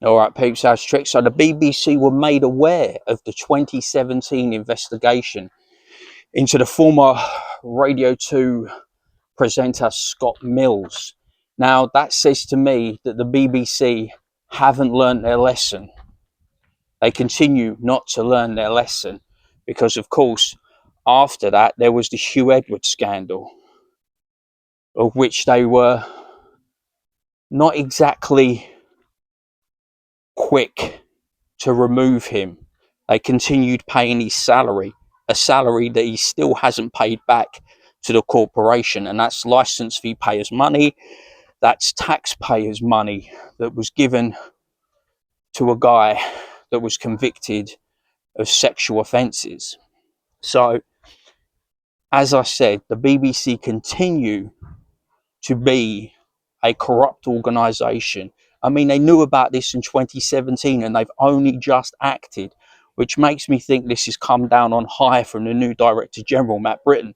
All right, peeps, that's trick. So the BBC were made aware of the 2017 investigation into the former Radio 2 presenter Scott Mills. Now, that says to me that the BBC haven't learned their lesson. They continue not to learn their lesson because, of course, after that, there was the Hugh Edwards scandal, of which they were not exactly quick to remove him. They continued paying his salary, a salary that he still hasn't paid back to the corporation, and that's license fee payers' money, that's taxpayers' money that was given to a guy that was convicted of sexual offences. So, as I said, the BBC continue to be a corrupt organisation. I mean, they knew about this in 2017 and they've only just acted, which makes me think this has come down on high from the new Director General, Matt Britton,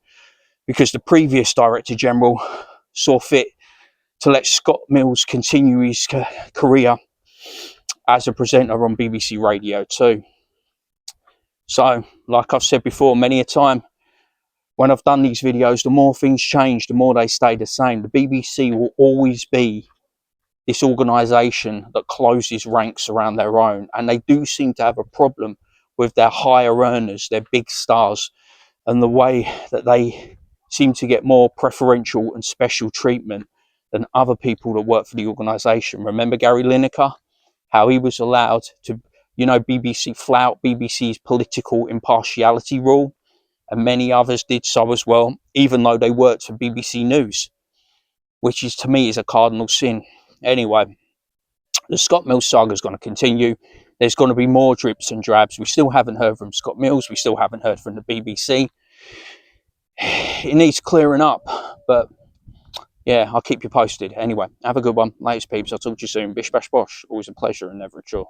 because the previous Director General saw fit to let Scott Mills continue his career as a presenter on BBC Radio 2. So, like I've said before many a time, when I've done these videos, the more things change, the more they stay the same. The BBC will always be this organisation that closes ranks around their own, and they do seem to have a problem with their higher earners, their big stars, and the way that they seem to get more preferential and special treatment than other people that work for the organisation. Remember Gary Lineker, how he was allowed to, BBC flout BBC's political impartiality rule, and many others did so as well, even though they worked for BBC News, which is, to me, is a cardinal sin. Anyway, the Scott Mills saga is going to continue. There's going to be more drips and drabs. We still haven't heard from Scott Mills. We still haven't heard from the BBC. It needs clearing up, but yeah, I'll keep you posted. Anyway, have a good one. Latest peeps. I'll talk to you soon. Bish bash bosh. Always a pleasure and never a chore.